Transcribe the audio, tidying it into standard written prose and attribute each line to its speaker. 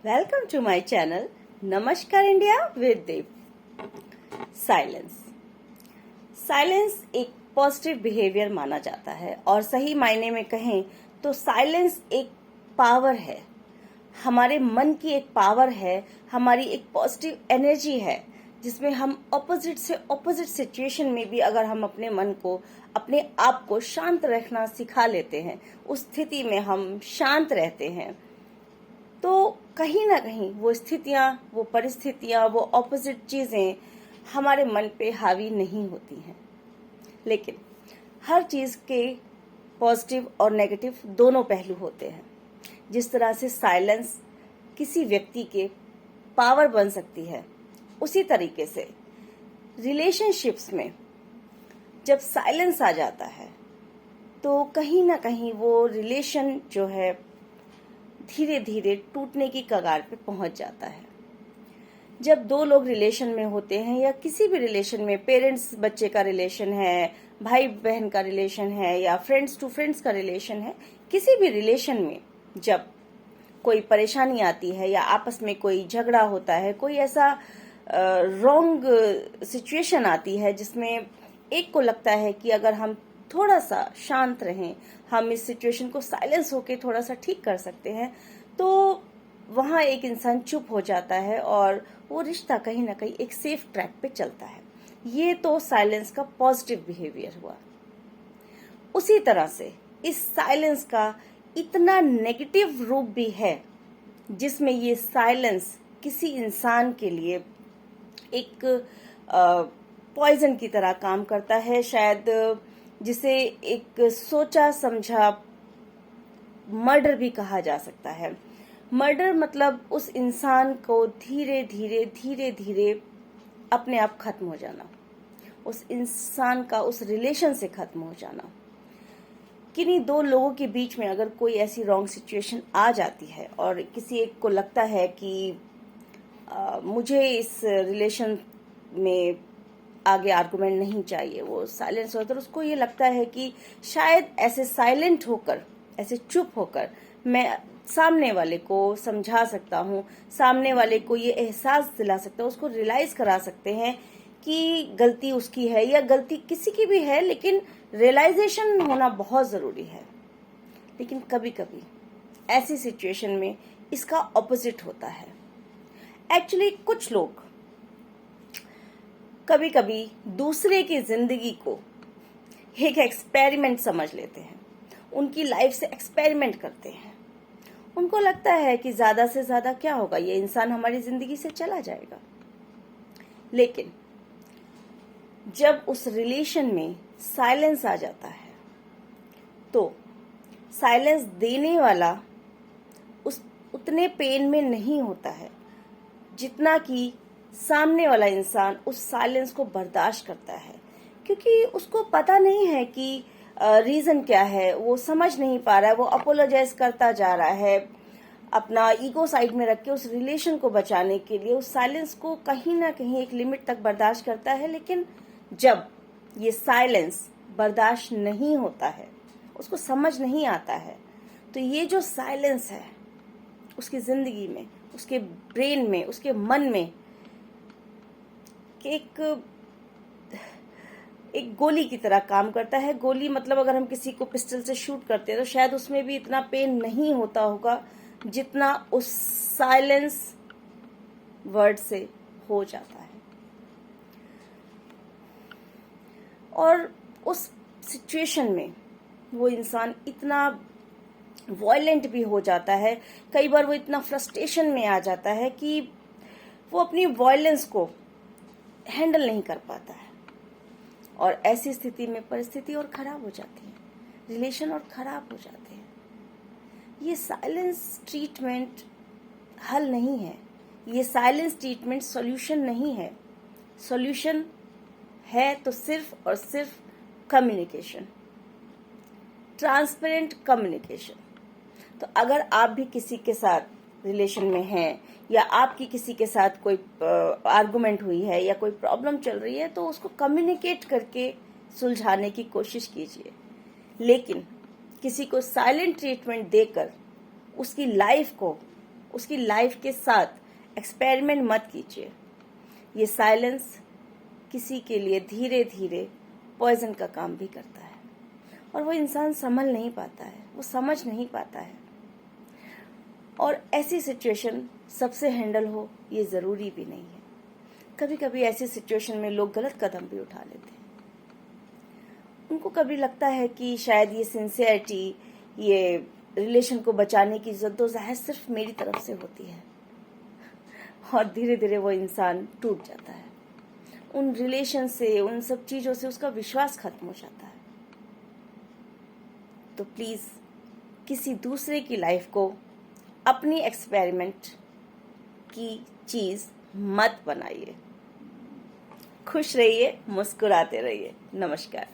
Speaker 1: Welcome to my channel नमस्कार India with Dev. Silence एक positive behaviour माना जाता है और सही मायने में कहें तो साइलेंस एक पावर है, हमारे मन की एक पावर है, हमारी एक पॉजिटिव एनर्जी है जिसमें हम ऑपोजिट से ऑपोजिट सिचुएशन में भी अगर हम अपने मन को, अपने आप को शांत रखना सिखा लेते हैं, उस स्थिति में हम शांत रहते हैं तो कहीं ना कहीं वो स्थितियां, वो परिस्थितियां, वो ऑपोजिट चीजें हमारे मन पे हावी नहीं होती हैं। लेकिन हर चीज के पॉजिटिव और नेगेटिव दोनों पहलू होते हैं। जिस तरह से साइलेंस किसी व्यक्ति के पावर बन सकती है, उसी तरीके से रिलेशनशिप्स में जब साइलेंस आ जाता है तो कहीं ना कहीं वो रिलेशन जो है धीरे धीरे टूटने की कगार पे पहुंच जाता है। जब दो लोग रिलेशन में होते हैं या किसी भी रिलेशन में, पेरेंट्स बच्चे का रिलेशन है, भाई बहन का रिलेशन है या फ्रेंड्स टू फ्रेंड्स का रिलेशन है, किसी भी रिलेशन में जब कोई परेशानी आती है या आपस में कोई झगड़ा होता है, कोई ऐसा रॉन्ग सिचुएशन आती है जिसमें एक को लगता है कि अगर हम थोड़ा सा शांत रहें, हम इस सिचुएशन को साइलेंस होके थोड़ा सा ठीक कर सकते हैं, तो वहां एक इंसान चुप हो जाता है और वो रिश्ता कहीं ना कहीं एक सेफ ट्रैक पे चलता है। ये तो साइलेंस का पॉजिटिव बिहेवियर हुआ। उसी तरह से इस साइलेंस का इतना नेगेटिव रूप भी है जिसमें ये साइलेंस किसी इंसान के लिए एक पॉइजन की तरह काम करता है, शायद जिसे एक सोचा समझा मर्डर भी कहा जा सकता है। मर्डर मतलब उस इंसान को धीरे धीरे धीरे धीरे अपने आप खत्म हो जाना, उस इंसान का उस रिलेशन से खत्म हो जाना। किन्हीं दो लोगों के बीच में अगर कोई ऐसी रॉन्ग सिचुएशन आ जाती है और किसी एक को लगता है कि मुझे इस रिलेशन में आगे आर्गुमेंट नहीं चाहिए, वो साइलेंस होता है, उसको ये लगता है कि शायद ऐसे साइलेंट होकर, ऐसे चुप होकर मैं सामने वाले को समझा सकता हूँ, सामने वाले को ये एहसास दिला सकता हूँ, उसको रियलाइज करा सकते हैं कि गलती उसकी है या गलती किसी की भी है, लेकिन रियलाइजेशन होना बहुत जरूरी है। लेकिन कभी कभी ऐसी सिचुएशन में इसका ऑपोजिट होता है। एक्चुअली कुछ लोग कभी कभी दूसरे की जिंदगी को एक एक्सपेरिमेंट समझ लेते हैं, उनकी लाइफ से एक्सपेरिमेंट करते हैं। उनको लगता है कि ज्यादा से ज्यादा क्या होगा, ये इंसान हमारी जिंदगी से चला जाएगा। लेकिन जब उस रिलेशन में साइलेंस आ जाता है तो साइलेंस देने वाला उतने पेन में नहीं होता है जितना कि सामने वाला इंसान उस साइलेंस को बर्दाश्त करता है, क्योंकि उसको पता नहीं है कि रीजन क्या है, वो समझ नहीं पा रहा है, वो अपोलोजाइज करता जा रहा है, अपना ईगो साइड में रख के उस रिलेशन को बचाने के लिए उस साइलेंस को कहीं ना कहीं एक लिमिट तक बर्दाश्त करता है। लेकिन जब ये साइलेंस बर्दाश्त नहीं होता है, उसको समझ नहीं आता है, तो ये जो साइलेंस है उसकी जिंदगी में, उसके ब्रेन में, उसके मन में एक गोली की तरह काम करता है। गोली मतलब अगर हम किसी को पिस्टल से शूट करते हैं तो शायद उसमें भी इतना पेन नहीं होता होगा जितना उस साइलेंस वर्ड से हो जाता है। और उस सिचुएशन में वो इंसान इतना वॉयलेंट भी हो जाता है, कई बार वो इतना फ्रस्ट्रेशन में आ जाता है कि वो अपनी वॉयलेंस को हैंडल नहीं कर पाता है और ऐसी स्थिति में परिस्थिति और खराब हो जाती है, रिलेशन और खराब हो जाते हैं। ये साइलेंस ट्रीटमेंट हल नहीं है, ये साइलेंस ट्रीटमेंट सॉल्यूशन नहीं है। सॉल्यूशन है तो सिर्फ और सिर्फ कम्युनिकेशन, ट्रांसपेरेंट कम्युनिकेशन। तो अगर आप भी किसी के साथ रिलेशन में हैं या आपकी किसी के साथ कोई आर्गुमेंट हुई है या कोई प्रॉब्लम चल रही है, तो उसको कम्युनिकेट करके सुलझाने की कोशिश कीजिए। लेकिन किसी को साइलेंट ट्रीटमेंट देकर उसकी लाइफ को, उसकी लाइफ के साथ एक्सपेरिमेंट मत कीजिए। ये साइलेंस किसी के लिए धीरे धीरे पॉइजन का काम भी करता है और वो इंसान संभल नहीं पाता है, वो समझ नहीं पाता है। और ऐसी सिचुएशन सबसे हैंडल हो ये ज़रूरी भी नहीं है। कभी कभी ऐसी सिचुएशन में लोग गलत कदम भी उठा लेते हैं। उनको कभी लगता है कि शायद ये सिंसियरिटी, ये रिलेशन को बचाने की जद्दोजहद सिर्फ मेरी तरफ से होती है, और धीरे धीरे वो इंसान टूट जाता है। उन रिलेशन से, उन सब चीज़ों से उसका विश्वास खत्म हो जाता है। तो प्लीज़ किसी दूसरे की लाइफ को अपनी एक्सपेरिमेंट की चीज़ मत बनाइए। खुश रहिए, मुस्कुराते रहिए। नमस्कार।